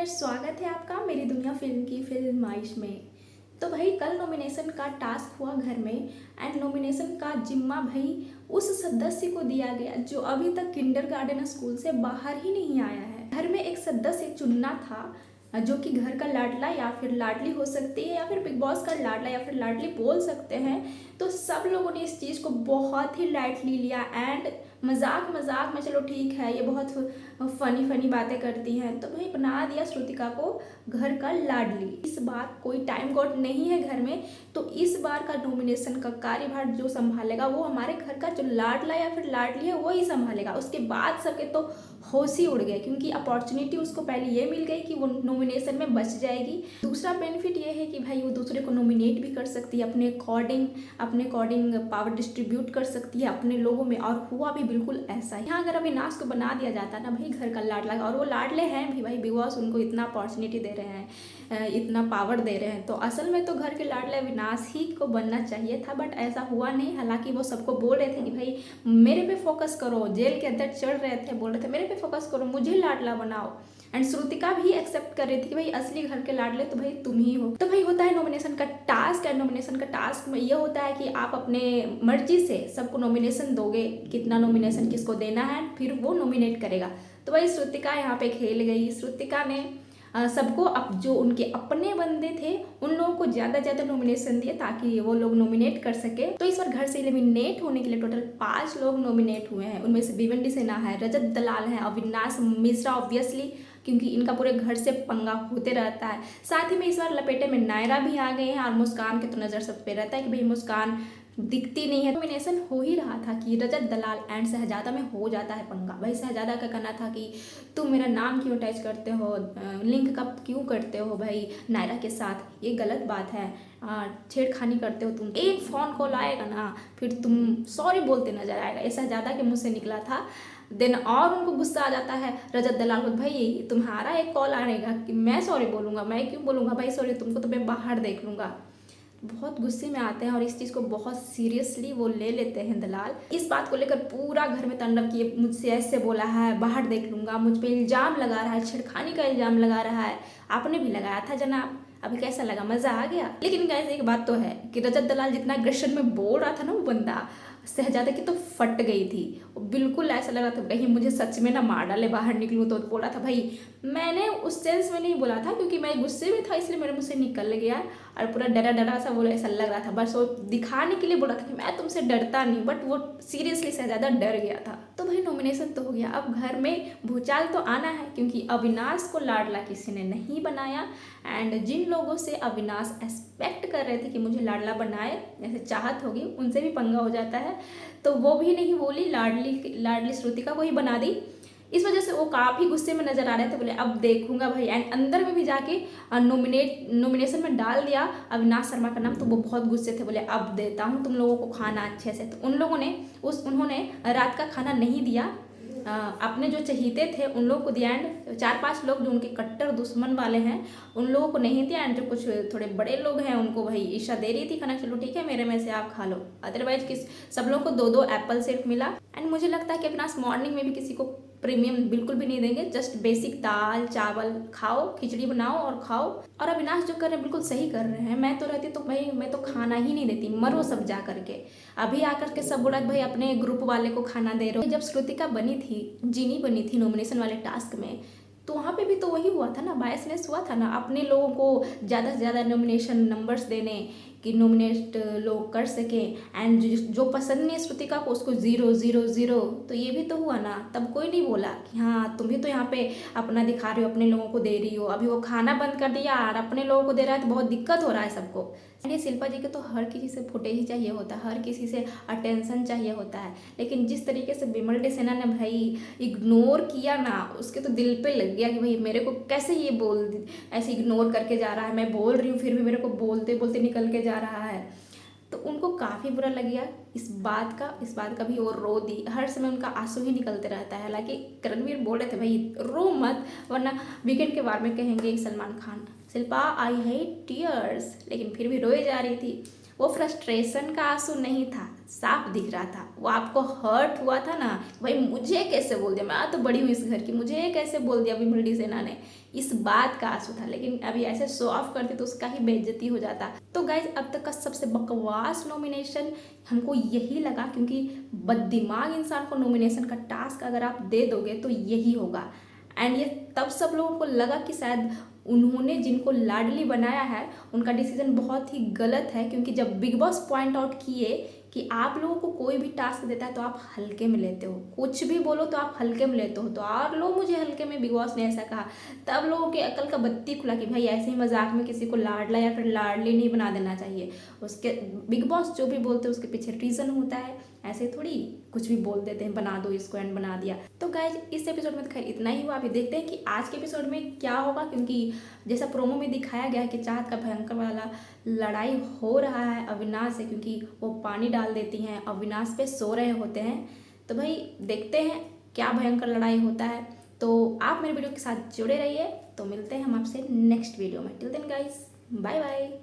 Dears, स्वागत है आपका मेरी दुनिया फिल्म की फिल्माइश में। तो भाई कल नॉमिनेशन का टास्क हुआ घर में एंड नॉमिनेशन का जिम्मा भाई उस सदस्य को दिया गया जो अभी तक किंडरगार्टन स्कूल से बाहर ही नहीं आया है। घर में एक सदस्य चुनना था जो कि घर का लाडला या फिर लाडली हो सकती है या फिर बिग बॉस का लाडला या फिर लाडली बोल सकते हैं। तो सब लोगों ने इस चीज़ को बहुत ही लाइटली लिया एंड मजाक मजाक में चलो ठीक है, ये बहुत फनी फनी बातें करती हैं, तो भाई बना दिया श्रुतिका को घर का लाडली। इस बार कोई टाइम कोड नहीं है घर में, तो इस बार का नॉमिनेशन का कार्यभार जो संभालेगा वो हमारे घर का जो लाडला या फिर लाडली है वो ही संभालेगा। उसके बाद सबके तो होश ही उड़ गए क्योंकि अपॉर्चुनिटी उसको पहले ये मिल गई कि वो नॉमिनेशन में बच जाएगी। दूसरा बेनिफिट ये है कि भाई वो दूसरे को नॉमिनेट भी कर सकती है, अपने अकॉर्डिंग पावर डिस्ट्रीब्यूट कर सकती है अपने लोगों में, और हुआ भी बिल्कुल ऐसा ही। यहाँ अगर अविनाश को बना दिया जाता ना भाई घर का लाडला, और वो लाडले हैं भी भाई, बिग बॉस उनको इतना अपॉर्चुनिटी दे रहे हैं, इतना पावर दे रहे हैं, तो असल में तो घर के लाडले अविनाश ही को बनना चाहिए था, बट ऐसा हुआ नहीं। हालांकि वो सबको बोल रहे थे कि भाई मेरे पे फोकस करो, जेल के अंदर चढ़ रहे थे, बोल रहे थे मेरे पे फोकस करो, मुझे लाडला बनाओ। एंड श्रुतिका भी एक्सेप्ट कर रही थी कि भाई असली घर के लाडले तो भाई तुम ही हो। तो भाई होता है नॉमिनेशन का टास्क, एंड नॉमिनेशन का टास्क में ये होता है कि आप अपने मर्जी से सबको नॉमिनेशन दोगे, कितना नॉमिनेशन किसको देना है, फिर वो नॉमिनेट करेगा। तो भाई श्रुतिका यहाँ पे खेल गई। श्रुतिका ने सबको अब जो उनके अपने बंदे थे उन लोगों को ज़्यादा नॉमिनेशन दिए ताकि वो लोग नॉमिनेट कर सके। तो इस बार घर से एलिमिनेट होने के लिए टोटल 5 लोग नॉमिनेट हुए हैं। उनमें से भिवंडी सेना है, रजत दलाल है, अविनाश मिश्रा ऑब्वियसली, क्योंकि इनका पूरे घर से पंगा होते रहता है। साथ ही में इस बार लपेटे में नायरा भी आ गए हैं, और मुस्कान के तो नज़र सब पे रहता है कि भाई मुस्कान दिखती नहीं है। नॉमिनेशन हो ही रहा था कि रजत दलाल एंड शहजादा में हो जाता है पंगा। भाई शहजादा का कहना था कि तुम मेरा नाम क्यों अटैच करते हो, लिंक कब क्यों करते हो भाई नायरा के साथ, ये गलत बात है, छेड़खानी करते हो तुम, एक फ़ोन कॉल आएगा ना फिर तुम सॉरी बोलते नजर आएगा, ये शहजादा के मुँह से निकला था। देन और उनको गुस्सा आ जाता है रजत दलाल को, भाई तुम्हारा एक कॉल आएगा कि मैं सॉरी बोलूँगा, मैं क्यों बोलूँगा भाई सॉरी, तुमको तो मैं बाहर देख लूँगा। बहुत गुस्से में आते हैं और इस चीज़ को बहुत सीरियसली वो ले लेते हैं दलाल। इस बात को लेकर पूरा घर में तांडव किए, मुझसे ऐसे बोला है, बाहर देख लूँगा, मुझ पे इल्ज़ाम लगा रहा है, छेड़खानी का इल्ज़ाम लगा रहा है, आपने भी लगाया था जनाब, अभी कैसा लगा, मज़ा आ गया। लेकिन गाइस एक बात तो है कि रजत दलाल जितना अग्रेशन में बोल रहा था ना वो बंदा, शहजादा की तो फट गई थी। बिल्कुल ऐसा लग रहा था कहीं मुझे सच में ना मार डाले, बाहर निकलूँ तो बोला था भाई, मैंने उस सेंस में नहीं बोला था क्योंकि मैं गुस्से में था इसलिए मेरे मुँह से निकल गया, और पूरा डरा डरा सा बोला, ऐसा लग रहा था, बस वो दिखाने के लिए बोला था कि मैं तुमसे डरता नहीं, बट वो सीरियसली शहजादा डर गया था। तो भाई नॉमिनेशन तो हो गया, अब घर में भूचाल तो आना है क्योंकि अविनाश को लाडला किसी ने नहीं बनाया। एंड जिन लोगों से अविनाश एक्सपेक्ट कर रहे थे कि मुझे लाडला बनाए, जैसे चाहत होगी, उनसे भी पंगा हो जाता है, तो वो भी नहीं बोली, लाडली श्रुतिका को ही बना दी। इस वजह से वो काफ़ी गुस्से में नजर आ रहे थे, बोले अब देखूंगा भाई। एंड अंदर में भी जाके नॉमिनेशन में डाल दिया अविनाश शर्मा का नाम, तो वो बहुत गुस्से थे, बोले अब देता हूँ तुम लोगों को खाना अच्छे से। तो उन लोगों ने उन्होंने रात का खाना नहीं दिया, अपने जो चहीते थे उन लोगों को दिया, एंड 4-5 लोग जो उनके कट्टर दुश्मन वाले हैं उन लोगों को नहीं दिया, एंड जो कुछ थोड़े बड़े लोग हैं उनको भाई ईशा दे रही थी खाना, चलो ठीक है मेरे में से आप खा लो, अदरवाइज सब लोगों को 2-2 एप्पल सिर्फ मिला। एंड मुझे लगता है कि अपना मॉर्निंग में भी किसी को प्रीमियम बिल्कुल भी नहीं देंगे, जस्ट बेसिक दाल चावल खाओ, खिचड़ी बनाओ और खाओ। और अविनाश जो कर रहे हैं बिल्कुल सही कर रहे हैं, मैं तो रहती तो भाई मैं तो खाना ही नहीं देती, मरो सब जा करके। अभी आकर के सब बोला भाई अपने ग्रुप वाले को खाना दे रहे हो। जब श्रुतिका बनी थी, जीनी बनी थी नॉमिनेशन वाले टास्क में, तो वहाँ पे भी तो वही हुआ था ना, बायसनेस हुआ था ना, अपने लोगों को ज़्यादा से ज़्यादा नॉमिनेशन नंबर्स देने कि नॉमिनेट लोग कर सकें, एंड जो पसंद नहीं है श्रुतिका को उसको 0 0 0, तो ये भी तो हुआ ना। तब कोई नहीं बोला कि हाँ तुम भी तो यहाँ पे अपना दिखा रही हो, अपने लोगों को दे रही हो, अभी वो खाना बंद कर दिया और अपने लोगों को दे रहा है, तो बहुत दिक्कत हो रहा है सबको। ये शिल्पा जी के तो हर किसी से फुटेज ही चाहिए होता है, हर किसी से अटेंशन चाहिए होता है, लेकिन जिस तरीके से विमल सेना ने भाई इग्नोर किया ना, उसके तो दिल पे लग गया कि भाई मेरे को कैसे ये ऐसे इग्नोर करके जा रहा है, मैं बोल रही हूँ फिर भी मेरे को बोलते बोलते निकल के जा रहा है। तो उनको काफ़ी बुरा लग गया इस बात का भी वो रो दी, हर समय उनका आंसू ही निकलते रहता है। हालांकि करणवीर बोल रहे थे भाई रो मत वरना वीकेंड के बारे में कहेंगे Salman Khan, Shilpa I hate tears, लेकिन फिर भी रोए जा रही थी। वो फ्रस्ट्रेशन का आंसू नहीं था, साफ दिख रहा था। वो आपको हर्ट हुआ था ना, भाई मुझे कैसे बोल दिया, मैं तो बड़ी हूँ इस घर की, मुझे कैसे बोल दिया विमल सेना ने, इस बात का आंसू था। लेकिन अभी ऐसे शो ऑफ करते तो उसका ही बेइज्जती हो जाता। तो गाइज अब तक का सबसे बकवास नॉमिनेशन हमको यही लगा, क्योंकि बददिमाग इंसान को नॉमिनेशन का टास्क अगर आप दे दोगे तो यही होगा। एंड ये तब सब लोगों को लगा कि शायद उन्होंने जिनको लाडली बनाया है उनका डिसीजन बहुत ही गलत है, क्योंकि जब बिग बॉस पॉइंट आउट किए कि आप लोगों को कोई भी टास्क देता है तो आप हल्के में लेते हो, कुछ भी बोलो तो आप हल्के में लेते हो, तो और लोग मुझे हल्के में, बिग बॉस ने ऐसा कहा। तब लोगों की अकल का बत्ती खुला कि भाई ऐसे ही मजाक में किसी को लाडला या फिर लाडली नहीं बना देना चाहिए। उसके बिग बॉस जो भी बोलते हैं उसके पीछे रीज़न होता है, ऐसे थोड़ी कुछ भी बोल देते हैं बना दो इसको एंड बना दिया। तो गाइज इस एपिसोड में तो खैर इतना ही हुआ। अभी देखते हैं कि आज के एपिसोड में क्या होगा, क्योंकि जैसा प्रोमो में दिखाया गया है कि चाहत का भयंकर वाला लड़ाई हो रहा है अविनाश से, क्योंकि वो पानी डाल देती हैं, अविनाश पे सो रहे होते हैं। तो भाई देखते हैं क्या भयंकर लड़ाई होता है। तो आप मेरे वीडियो के साथ जुड़े रहिए। तो मिलते हैं हम आपसे नेक्स्ट वीडियो में। Till then guys, bye bye.